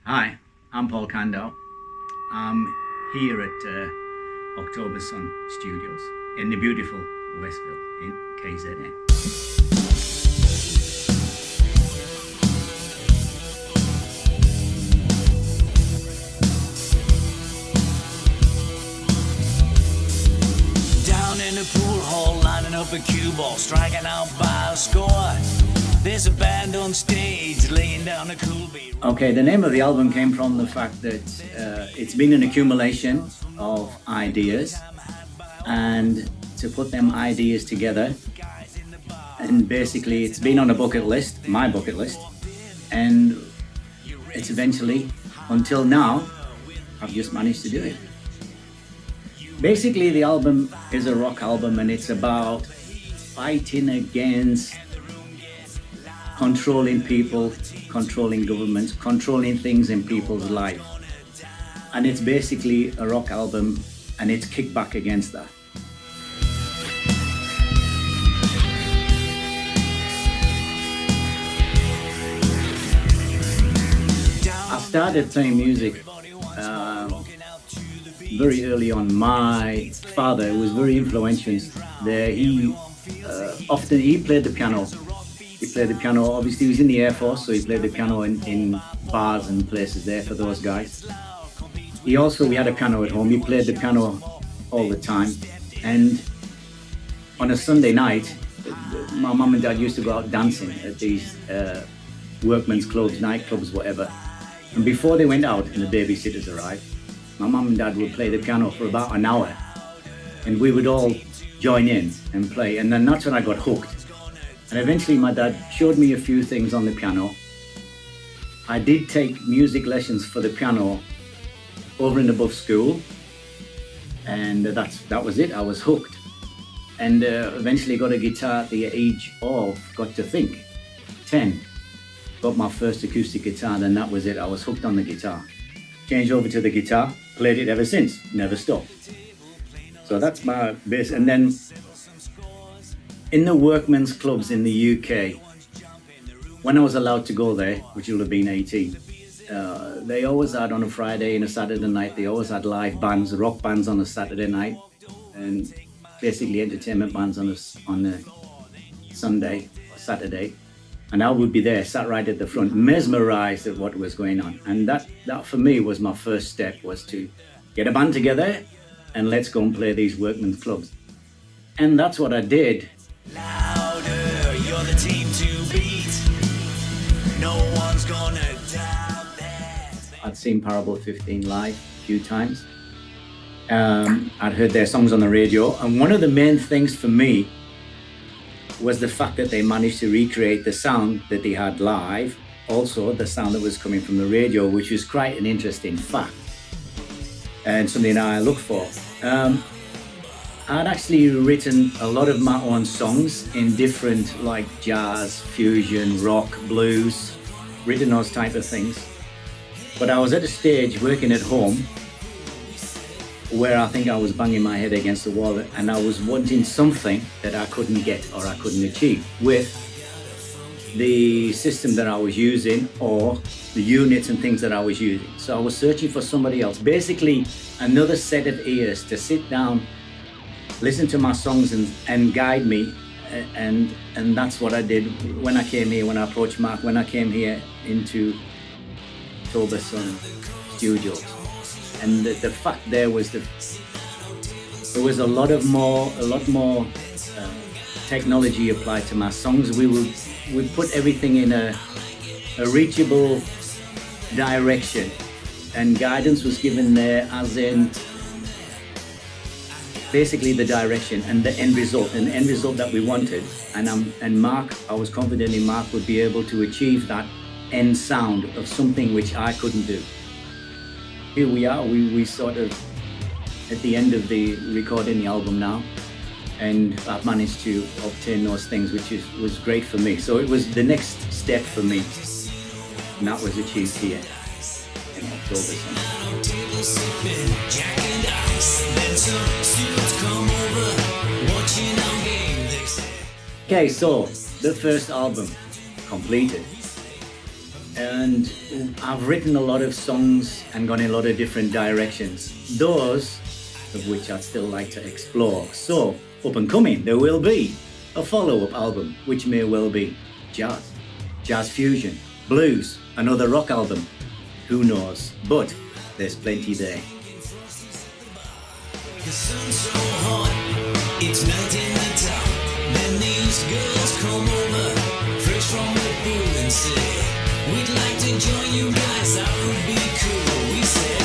Hi, I'm Paul Candow. I'm here at October Sun Studios in the beautiful Westville in KZN. Down in the pool hall, lining up a cue ball, striking out by a score. There's a band on stage, laying down a cool beat. Okay, the name of the album came from the fact that it's been an accumulation of ideas, and to put them ideas together, and basically it's been on a bucket list, my bucket list, and it's eventually, until now, I've just managed to do it. Basically, the album is a rock album, and it's about fighting against controlling people, controlling governments, controlling things in people's life. And it's basically a rock album, and it's kicked back against that. I started playing music very early on. My father was very influential there. He played the piano. He played the piano. Obviously, he was in the Air Force, so he played the piano in bars and places there for those guys. We had a piano at home. He played the piano all the time. And on a Sunday night, my mum and dad used to go out dancing at these workmen's clubs, nightclubs, whatever. And before they went out and the babysitters arrived, my mum and dad would play the piano for about an hour. And we would all join in and play. And then that's when I got hooked. And eventually my dad showed me a few things on the piano. I did take music lessons for the piano over and above school. And that was it. I was hooked. And eventually got a guitar at the age of, got to think, 10. Got my first acoustic guitar, then that was it. I was hooked on the guitar. Changed over to the guitar, played it ever since, never stopped. So that's my base. And then in the workmen's clubs in the UK, when I was allowed to go there, which will have been 18, they always had on a Friday and a Saturday night, they always had live bands, rock bands on a Saturday night, and basically entertainment bands on a Sunday or Saturday. And I would be there, sat right at the front, mesmerized at what was going on. And that for me was my first step, was to get a band together and let's go and play these workmen's clubs. And that's what I did. Louder, you're the team to beat. No one's gonna doubt that. I'd seen Parable 15 live a few times. I'd heard their songs on the radio. And one of the main things for me was the fact that they managed to recreate the sound that they had live, also the sound that was coming from the radio, which was quite an interesting fact and something that I look for. I'd actually written a lot of my own songs in different, like jazz, fusion, rock, blues, written those type of things. But I was at a stage working at home where I think I was banging my head against the wall, and I was wanting something that I couldn't get or I couldn't achieve with the system that I was using or the units and things that I was using. So I was searching for somebody else, basically another set of ears to sit down, listen to my songs and guide me. And that's what I did when I came here, when I approached Mark, when I came here into October Sun Studios. And the fact there was there was a lot more technology applied to my songs. We put everything in a reachable direction, and guidance was given there, as in basically the direction and the end result, and the end result that we wanted. And Mark, I was confident in Mark would be able to achieve that end sound of something which I couldn't do. Here we are, we sort of at the end of the recording the album now, and I've managed to obtain those things, which was great for me. So it was the next step for me, and that was achieved here in October. Okay, so the first album completed. and I've written a lot of songs and gone in a lot of different directions, those of which I'd still like to explore. So, up and coming, there will be a follow-up album, which may well be jazz fusion, blues, another rock album, who knows, but there's plenty there. The sun's so hot, it's night in the town. Then these girls come over, fresh from the pool and say, we'd like to join you guys, that would be cool. We say,